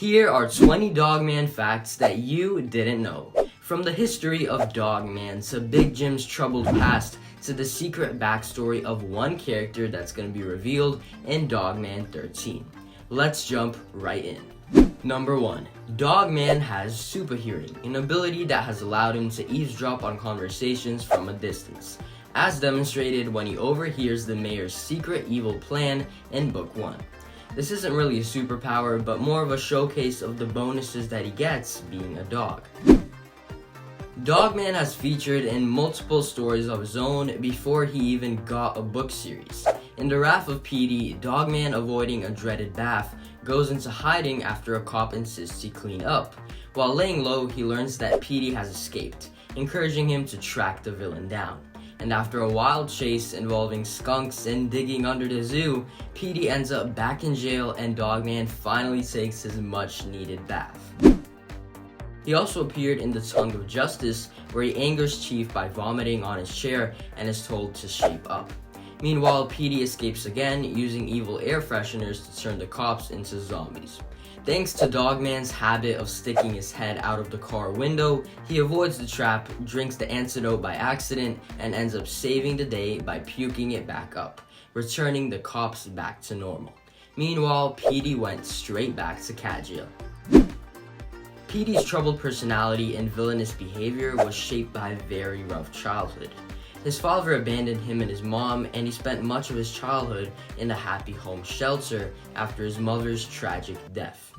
Here are 20 Dogman facts that you didn't know. From the history of Dogman to Big Jim's troubled past to the secret backstory of one character that's going to be revealed in Dogman 13. Let's jump right in. Number 1. Dogman has super hearing, an ability that has allowed him to eavesdrop on conversations from a distance, as demonstrated when he overhears the mayor's secret evil plan in Book 1. This isn't really a superpower, but more of a showcase of the bonuses that he gets being a dog. Dogman has featured in multiple stories of his own before he even got a book series. In The Wrath of Petey, Dogman, avoiding a dreaded bath, goes into hiding after a cop insists he clean up. While laying low, he learns that Petey has escaped, encouraging him to track the villain down. And after a wild chase involving skunks and digging under the zoo, Petey ends up back in jail and Dogman finally takes his much-needed bath. He also appeared in The Tongue of Justice, where he angers Chief by vomiting on his chair and is told to shape up. Meanwhile, Petey escapes again, using evil air fresheners to turn the cops into zombies. Thanks to Dogman's habit of sticking his head out of the car window, he avoids the trap, drinks the antidote by accident, and ends up saving the day by puking it back up, returning the cops back to normal. Meanwhile, Petey went straight back to cat jail. Petey's troubled personality and villainous behavior was shaped by a very rough childhood. His father abandoned him and his mom, and he spent much of his childhood in a happy home shelter after his mother's tragic death.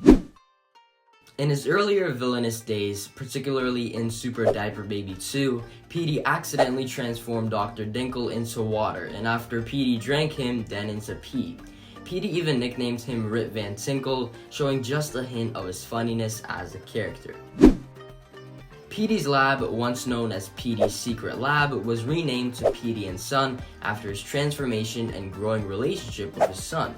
In his earlier villainous days, particularly in Super Diaper Baby 2, Petey accidentally transformed Dr. Dinkle into water, and after Petey drank him, then into pee. Petey even nicknamed him Rip Van Tinkle, showing just a hint of his funniness as a character. Petey's lab, once known as Petey's Secret Lab, was renamed to Petey and Son after his transformation and growing relationship with his son.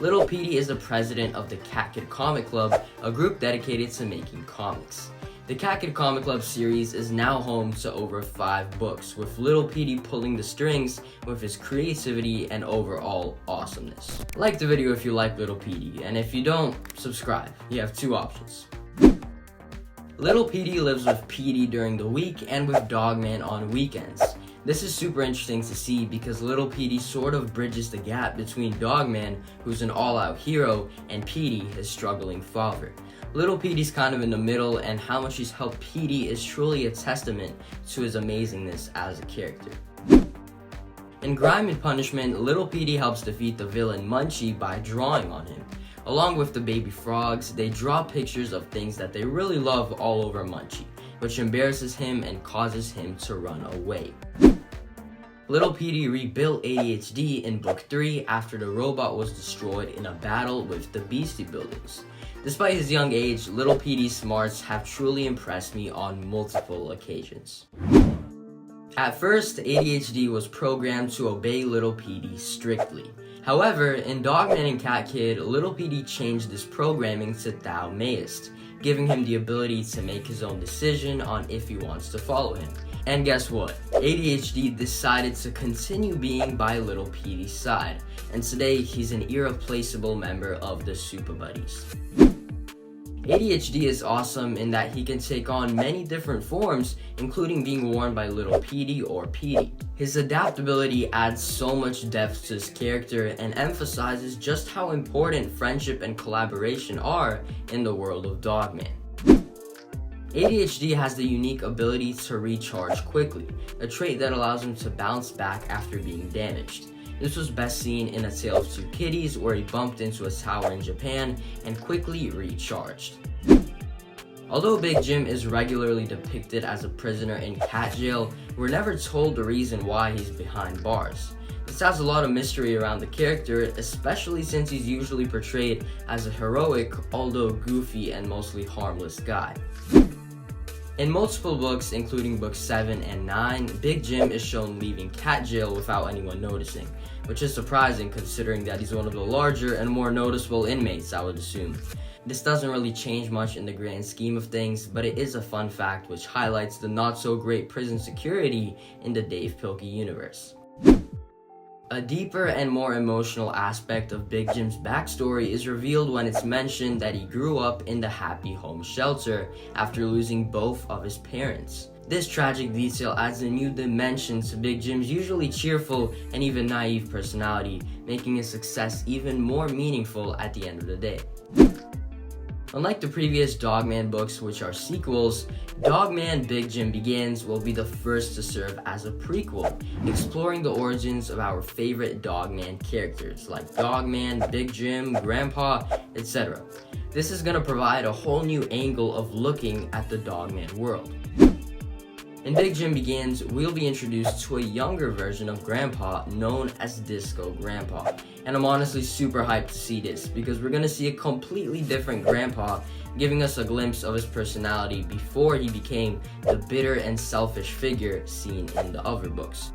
Little Petey is the president of the Cat Kid Comic Club, a group dedicated to making comics. The Cat Kid Comic Club series is now home to over 5 books, with Little Petey pulling the strings with his creativity and overall awesomeness. Like the video if you like Little Petey, and if you don't, subscribe. You have 2 options. Little Petey lives with Petey during the week and with Dogman on weekends. This is super interesting to see because Little Petey sort of bridges the gap between Dogman, who's an all-out hero, and Petey, his struggling father. Little Petey's kind of in the middle, and how much he's helped Petey is truly a testament to his amazingness as a character. In Crime and Punishment, Little Petey helps defeat the villain Munchie by drawing on him. Along with the baby frogs, they draw pictures of things that they really love all over Munchie, which embarrasses him and causes him to run away. Little Petey rebuilt ADHD in Book 3 after the robot was destroyed in a battle with the Beastie Buildings. Despite his young age, Little Petey's smarts have truly impressed me on multiple occasions. At first, ADHD was programmed to obey Little Petey strictly. However, in Dogman and Cat Kid, Little Petey changed this programming to Thou Mayest, giving him the ability to make his own decision on if he wants to follow him. And guess what? ADHD decided to continue being by Little Petey's side, and today he's an irreplaceable member of the Super Buddies. ADHD is awesome in that he can take on many different forms, including being worn by Little Petey or Petey. His adaptability adds so much depth to his character and emphasizes just how important friendship and collaboration are in the world of Dogman. ADHD has the unique ability to recharge quickly, a trait that allows him to bounce back after being damaged. This was best seen in A Tale of Two Kitties, where he bumped into a tower in Japan and quickly recharged. Although Big Jim is regularly depicted as a prisoner in cat jail, we're never told the reason why he's behind bars. This has a lot of mystery around the character, especially since he's usually portrayed as a heroic, although goofy and mostly harmless guy. In multiple books, including books 7 and 9, Big Jim is shown leaving cat jail without anyone noticing, which is surprising considering that he's one of the larger and more noticeable inmates, I would assume. This doesn't really change much in the grand scheme of things, but it is a fun fact which highlights the not-so-great prison security in the Dave Pilkey universe. A deeper and more emotional aspect of Big Jim's backstory is revealed when it's mentioned that he grew up in the Happy Home shelter after losing both of his parents. This tragic detail adds a new dimension to Big Jim's usually cheerful and even naive personality, making his success even more meaningful at the end of the day. Unlike the previous Dogman books, which are sequels, Dogman Big Jim Begins will be the first to serve as a prequel, exploring the origins of our favorite Dogman characters like Dogman, Big Jim, Grampa, etc. This is going to provide a whole new angle of looking at the Dogman world. In Big Jim Begins, we'll be introduced to a younger version of Grandpa known as Disco Grandpa. And I'm honestly super hyped to see this because we're gonna see a completely different Grandpa, giving us a glimpse of his personality before he became the bitter and selfish figure seen in the other books.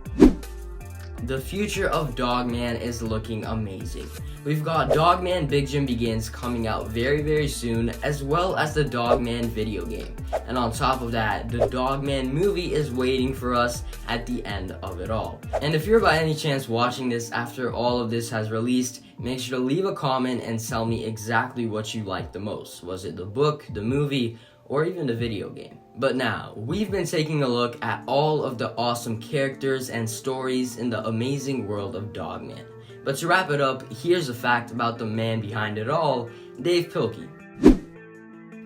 The future of Dogman is looking amazing. We've got Dogman Big Jim Begins coming out very soon, as well as the Dogman video game. And on top of that, the Dogman movie is waiting for us at the end of it all. And if you're by any chance watching this after all of this has released, make sure to leave a comment and tell me exactly what you liked the most. Was it the book, the movie, or even the video game? But now, we've been taking a look at all of the awesome characters and stories in the amazing world of Dogman. But to wrap it up, here's a fact about the man behind it all, Dave Pilkey.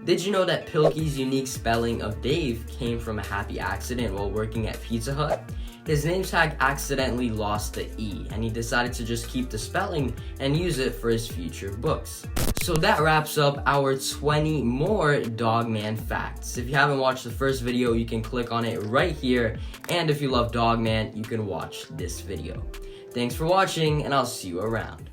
Did you know that Pilkey's unique spelling of Dave came from a happy accident while working at Pizza Hut? His name tag accidentally lost the E, and he decided to just keep the spelling and use it for his future books. So that wraps up our 20 more Dogman facts. If you haven't watched the first video, you can click on it right here, and if you love Dogman, you can watch this video. Thanks for watching, and I'll see you around.